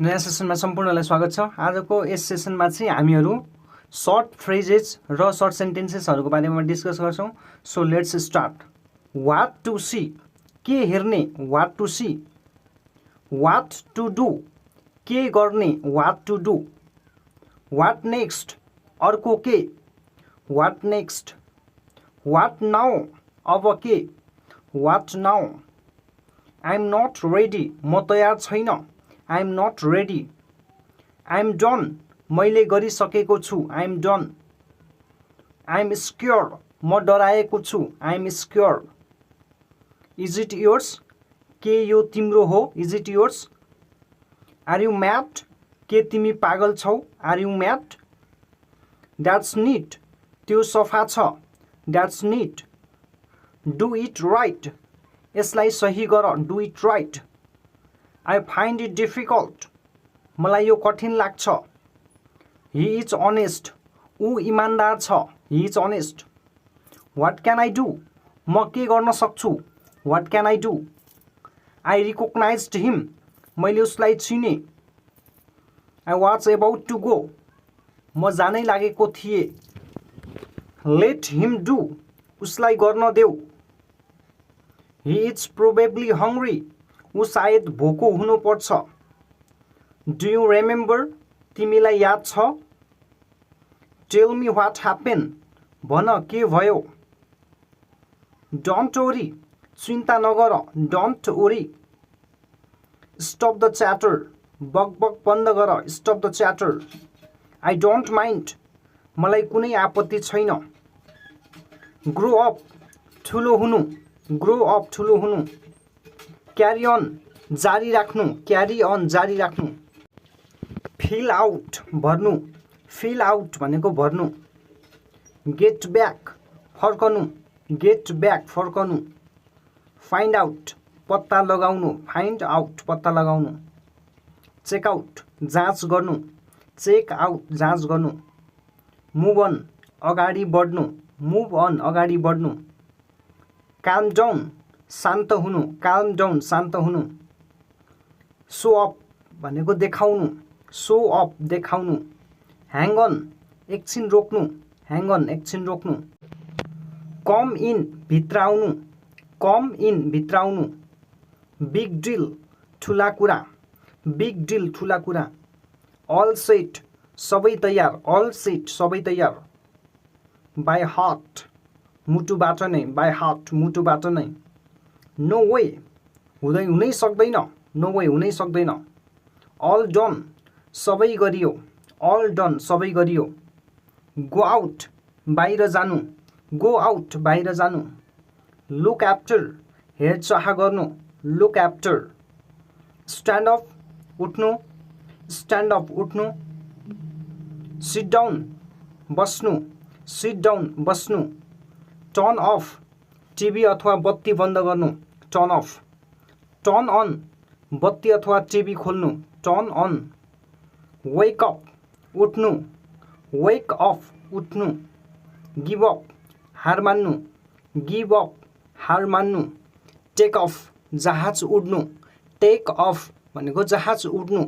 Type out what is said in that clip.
नयाँ सेसनमा सम्पूर्णलाई स्वागत छ। आजको यस सेसनमा चाहिँ हामीहरू सर्ट फ्रेजेस र सर्ट सेन्टेन्सेसहरूको बारेमा डिस्कस गर्छौँ। So let's start. What to see, के हेर्ने, what to see. What to do, के गर्ने, what to do. What next, अर्को के, वाट नेक्स्ट। वाट नाउ, अब के, what now. I am not ready, म तयार छैन, I am not ready. I am done, मैले गरिसकेको छु, I am done. I am scared, म डराएको छु, I am scared. Is it yours, के यो तिम्रो हो, is it yours. Are you mad, के तिमी पागल छौ, are you mad. That's neat, त्यो सफा छ, that's neat. Do it right, यसलाई सही गर, do it right. I find it difficult, मलाई यो कठिन लाग्छ। ही इज अनेस्ट, ऊ इमान्दार छ, he is honest. What can I do, म के गर्न सक्छु, what can I do. I recognised him, मैले उसलाई चिने। I was about to go, म जानै लागेको थिएँ। लेट हिम डु, उसलाई गर्न देऊ। ही इज प्रोबेबली हङ्ग्री, ऊ सायद भोको हुनुपर्छ। डु यु रिमेम्बर, तिमीलाई याद छ। टेल मी व्हाट ह्यापेन, भन के भयो। डोन्ट वरी, चिन्ता नगर, don't worry. Stop the chatter, बक बक बन्द गर, stop the chatter. I don't mind, मलाई कुनै आपत्ति छैन। ग्रो अप, ठुलो हुनु, ग्रो अप, ठुलो हुनु। क्यारी अन, जारी राख्नु, क्यारी अन, जारी राख्नु। फिल आउट, भर्नु, फिल आउट भनेको भर्नु। गेट ब्याक, फर्कनु, गेट ब्याक, फर्कनु। फाइन्ड आउट, पत्ता लगाउनु, फाइन्ड आउट, पत्ता लगाउनु। चेक आउट, जाँच गर्नु, चेक आउट, जाँच गर्नु। मुभ अन, अगाडि बढ्नु, मुभ अन, अगाडि बढ्नु। काम डाउन, शान्त हुनु, काम डाउन, शान्त हुनु। सो अप भनेको देखाउनु, सो अप, देखाउनु। ह्याङ अन, एकछिन रोक्नु, ह्याङ अन, एकछिन रोक्नु। कम इन, भित्र आउनु, कम इन, भित्र आउनु। बिग डिल, ठुला कुरा, बिग डिल, ठुला कुरा। अल सेट, सबै तयार, अल सेट, सबै तयार। बाई हार्ट, मुटुबाट नै, बाई हार्ट, मुटुबाट नै। नो वे, हुनै सक्दैन, नो वे, हुनै सक्दैन। अल डन, सबै गरियो, अल डन, सबै गरियो। गो आउट, बाहिर जानु, गो आउट, बाहिर जानु। लुक आफ्टर, हेरचाह गर्नु, लुक आफ्टर। स्ट्यान्ड अप, उठ्नु, स्ट्यान्ड अप, उठ्नु। सिट डाउन, बस्नु, सिट डाउन, बस्नु। टर्न अफ, टिभी अथवा बत्ती बन्द गर्नु, टर्न अफ। टर्न अन, बत्ती अथवा टिभी खोल्नु, टर्न अन। वेक अप, उठ्नु, वेक अफ, उठ्नु। गिभ अप, हार मान्नु, गिभ अप, हार मान्नु। टेक अफ, जहाज उड्नु, टेक अफ भनेको जहाज उड्नु,